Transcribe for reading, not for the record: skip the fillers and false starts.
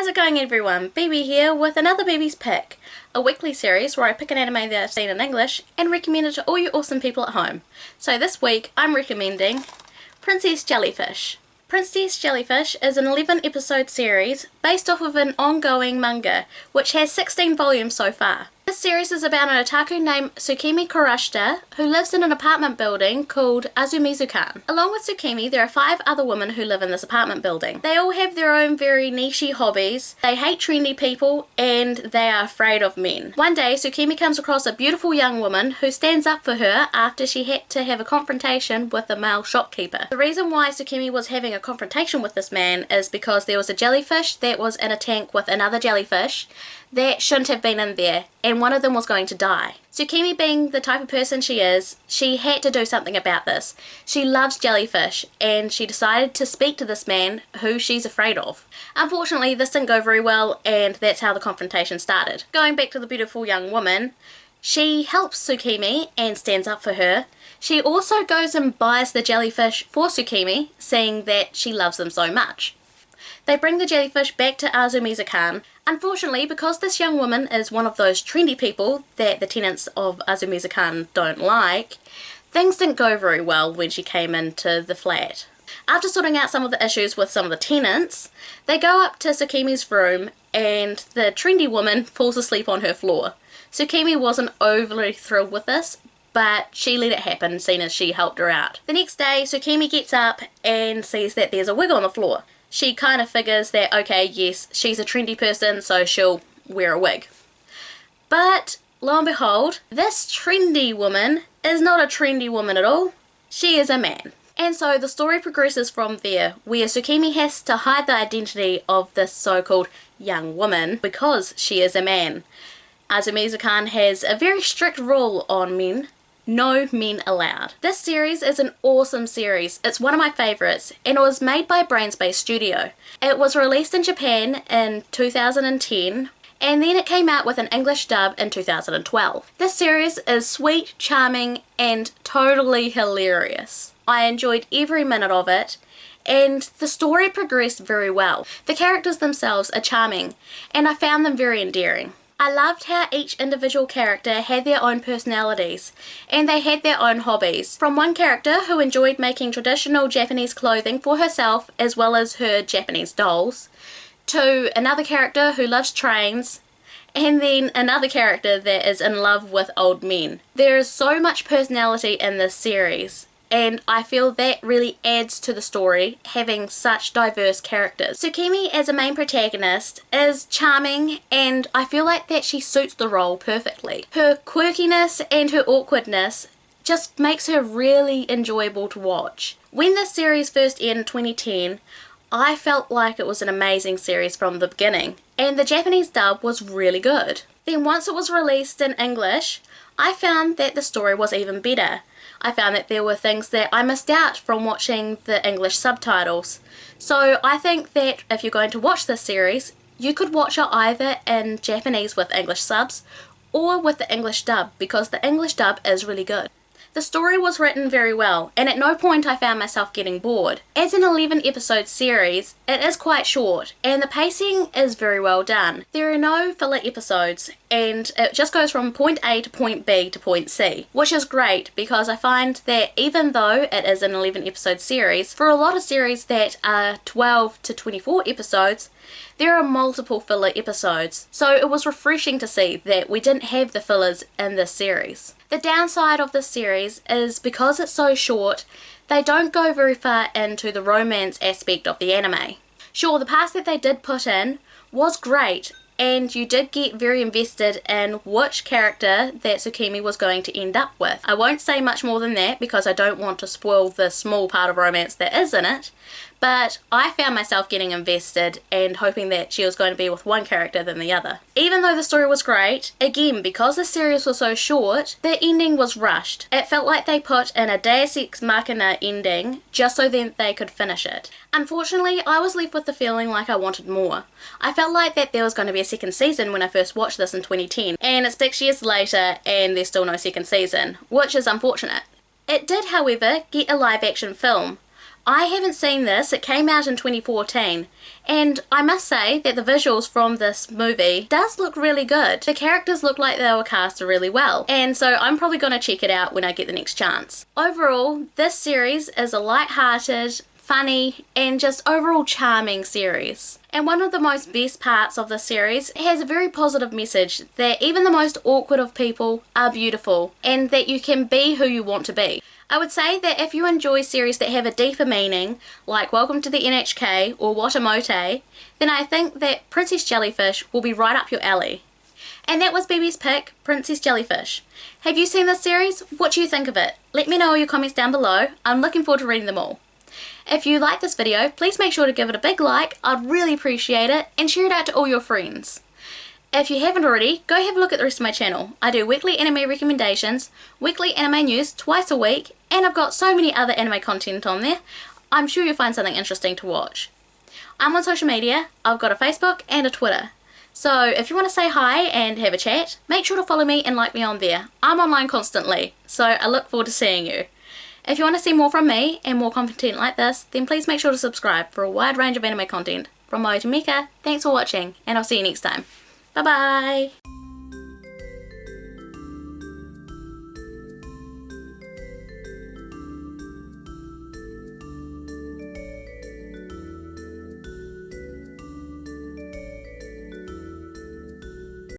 How's it going everyone? Bibi here with another Bibi's Pick, a weekly series where I pick an anime that I've seen in English and recommend it to all you awesome people at home. So this week I'm recommending Princess Jellyfish. Princess Jellyfish is an 11 episode series based off of an ongoing manga which has 16 volumes so far. This series is about an otaku named Tsukimi Kurashita who lives in an apartment building called Azumizukan. Along with Tsukimi, there are 5 other women who live in this apartment building. They all have their own very niche hobbies, they hate trendy people, and they are afraid of men. One day, Tsukimi comes across a beautiful young woman who stands up for her after she had to have a confrontation with a male shopkeeper. The reason why Tsukimi was having a confrontation with this man is because there was a jellyfish that was in a tank with another jellyfish that shouldn't have been in there, and one of them was going to die. Tsukimi, being the type of person she is, she had to do something about this. She loves jellyfish, and she decided to speak to this man who she's afraid of. Unfortunately, this didn't go very well, and that's how the confrontation started. Going back to the beautiful young woman, she helps Tsukimi and stands up for her. She also goes and buys the jellyfish for Tsukimi, seeing that she loves them so much. They bring the jellyfish back to Azumizukan. Unfortunately, because this young woman is one of those trendy people that the tenants of Azumizukan don't like, things didn't go very well when she came into the flat. After sorting out some of the issues with some of the tenants, they go up to Tsukimi's room and the trendy woman falls asleep on her floor. Tsukimi wasn't overly thrilled with this, but she let it happen, seeing as she helped her out. The next day, Tsukimi gets up and sees that there's a wig on the floor. She kind of figures that, okay, yes, she's a trendy person, so she'll wear a wig. But, lo and behold, this trendy woman is not a trendy woman at all. She is a man. And so the story progresses from there, where Tsukimi has to hide the identity of this so-called young woman because she is a man. Azumizukan has a very strict rule on men. No men allowed. This series is an awesome series. It's one of my favourites, and it was made by Brainspace Studio. It was released in Japan in 2010, and then it came out with an English dub in 2012. This series is sweet, charming, and totally hilarious. I enjoyed every minute of it, and the story progressed very well. The characters themselves are charming, and I found them very endearing. I loved how each individual character had their own personalities, and they had their own hobbies. From one character who enjoyed making traditional Japanese clothing for herself as well as her Japanese dolls, to another character who loves trains, and then another character that is in love with old men. There is so much personality in this series, and I feel that really adds to the story, having such diverse characters. Tsukimi as a main protagonist is charming, and I feel like that she suits the role perfectly. Her quirkiness and her awkwardness just makes her really enjoyable to watch. When this series first aired in 2010, I felt like it was an amazing series from the beginning, and the Japanese dub was really good. Then once it was released in English, I found that the story was even better. I found that there were things that I missed out from watching the English subtitles. So I think that if you're going to watch this series, you could watch it either in Japanese with English subs or with the English dub, because the English dub is really good. The story was written very well, and at no point I found myself getting bored. As an 11 episode series, it is quite short, and the pacing is very well done. There are no filler episodes, and it just goes from point A to point B to point C, which is great because I find that even though it is an 11 episode series, for a lot of series that are 12 to 24 episodes, there are multiple filler episodes, so it was refreshing to see that we didn't have the fillers in this series. The downside of this series is because it's so short, they don't go very far into the romance aspect of the anime. Sure, the parts that they did put in was great, and you did get very invested in which character that Tsukimi was going to end up with. I won't say much more than that because I don't want to spoil the small part of romance that is in it, but I found myself getting invested and hoping that she was going to be with one character than the other. Even though the story was great, again, because the series was so short, the ending was rushed. It felt like they put in a Deus Ex Machina ending just so then they could finish it. Unfortunately, I was left with the feeling like I wanted more. I felt like that there was going to be a second season when I first watched this in 2010, and it's 6 years later and there's still no second season, which is unfortunate. It did, however, get a live action film. I haven't seen this. It came out in 2014, and I must say that the visuals from this movie does look really good. The characters look like they were cast really well, and so I'm probably going to check it out when I get the next chance. Overall, this series is a light-hearted, funny, and just overall charming series. And one of the most best parts of this series has a very positive message that even the most awkward of people are beautiful, and that you can be who you want to be. I would say that if you enjoy series that have a deeper meaning, like Welcome to the NHK or Watamote, then I think that Princess Jellyfish will be right up your alley. And that was Bibi's pick, Princess Jellyfish. Have you seen this series? What do you think of it? Let me know in your comments down below. I'm looking forward to reading them all. If you like this video, please make sure to give it a big like. I'd really appreciate it, and share it out to all your friends. If you haven't already, go have a look at the rest of my channel. I do weekly anime recommendations, weekly anime news twice a week, and I've got so many other anime content on there. I'm sure you'll find something interesting to watch. I'm on social media. I've got a Facebook and a Twitter. So if you want to say hi and have a chat, make sure to follow me and like me on there. I'm online constantly, so I look forward to seeing you. If you want to see more from me and more content like this, then please make sure to subscribe for a wide range of anime content. From Mo to Mika, thanks for watching, and I'll see you next time. Bye bye!